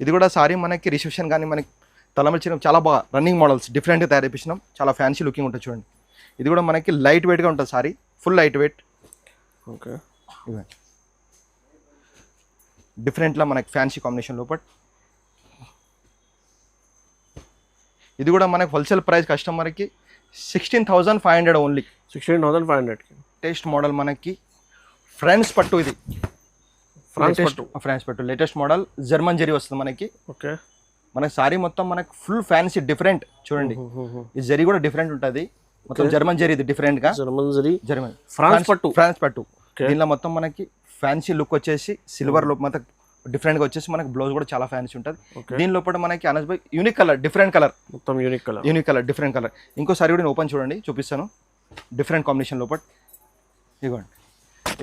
ఇది కూడా సారీ మనకి రిసెప్షన్ కానీ మనకి తలమల చీర చాలా బాగా రన్నింగ్ మోడల్స్ డిఫరెంట్గా తయారు చేపించినాం, చాలా ఫ్యాన్సీ లుకింగ్ ఉంటుంది చూడండి. ఇది కూడా మనకి లైట్ వెయిట్గా ఉంటుంది sari, full light weight. Okay, డిఫరెంట్లో మనకి ఫ్యాన్సీ కాంబినేషన్ లోపల. ఇది కూడా మనకి హోల్సేల్ ప్రైస్ కస్టమర్కి 16,500 ఓన్లీ. 16,500కి. టేస్ట్ మోడల్ మనకి ఫ్రాన్స్ పట్టు. ఇది ఫ్రాన్స్ పట్టు లేటెస్ట్ మోడల్, జర్మన్ జరీ వస్తుంది మనకి. ఓకే, మనకి సారీ మొత్తం మనకి ఫుల్ ఫ్యాన్సీ డిఫరెంట్ చూడండి. ఈ జరీ కూడా డిఫరెంట్ ఉంటుంది, మొత్తం జర్మన్ జరీ. ఇది డిఫరెంట్గా జర్మన్ ఫ్రాన్స్ పట్టు. దీనిలో మొత్తం మనకి ఫ్యాన్సీ లుక్ వచ్చేసి సిల్వర్ లుక్ మొత్తం డిఫరెంట్గా వచ్చేసి మనకి బ్లౌజ్ కూడా చాలా ఫ్యాన్సీ ఉంటుంది. దీని లోపల మనకి Anas by unique colour, different colour, మొత్తం యూనిక్ కలర్, డిఫరెంట్ కలర్. ఇంకోసారి కూడా నేను ఓపెన్ చూడండి, చూపిస్తాను. డిఫరెంట్ కాంబినేషన్ లోపల ఇదిగోండి,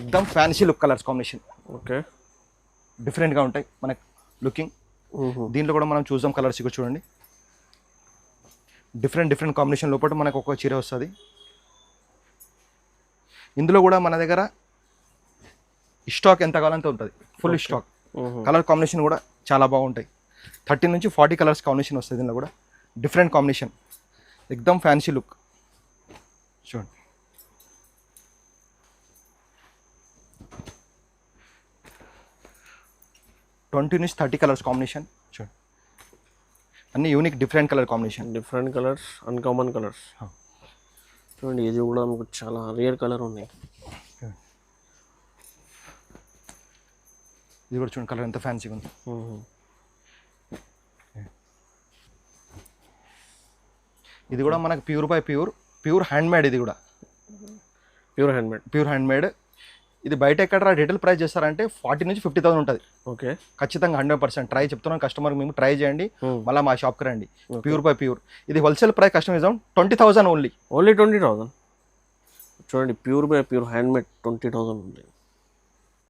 ఎక్దమ్ fancy look colours combination. Okay, డిఫరెంట్గా ఉంటాయి మనకి లుకింగ్. దీంట్లో కూడా మనం చూద్దాం కలర్స్ ఇక్కడ చూడండి. డిఫరెంట్ కాంబినేషన్ లోపల మనకు ఒక్కొక్క చీర వస్తుంది. ఇందులో కూడా మన దగ్గర స్టాక్ ఎంత కావాలంటే ఉంటుంది, ఫుల్ స్టాక్. కలర్ కాంబినేషన్ కూడా చాలా బాగుంటాయి. 30 నుంచి 40 కలర్స్ కాంబినేషన్ వస్తుంది. దీనిలో కూడా డిఫరెంట్ కాంబినేషన్, ఎక్దమ్ ఫ్యాన్సీ లుక్ చూడండి. ట్వంటీ నుంచి 30 కలర్స్ కాంబినేషన్ చూడండి. అన్ని unique different colour combination, different colours, uncommon colours చూడండి. ఇది కూడా మీకు చాలా రేర్ కలర్ ఉన్నాయి. ఇది కూడా చూడండి కలర్ ఎంత ఫ్యాన్సీగా ఉంది. ఇది కూడా మనకి ప్యూర్ బై ప్యూర్ హ్యాండ్మేడ్. ఇది కూడా ప్యూర్ హ్యాండ్మేడ్. ఇది బయట ఎక్కడ రిటైల్ ప్రైస్ చేస్తారంటే 40 నుంచి 50,000 ఉంటుంది. ఓకే, ఖచ్చితంగా 100% ట్రై చెప్తున్నాను కస్టమర్, మేము ట్రై చేయండి, మళ్ళీ మా షాప్కి రండి. Pure by pure. ఇది హోల్సేల్ ప్రైస్ కస్టమర్ 20,000 ఓన్లీ 20,000. చూడండి, ప్యూర్ బై ప్యూర్ హ్యాండ్మేడ్ 20,000 ఉంది.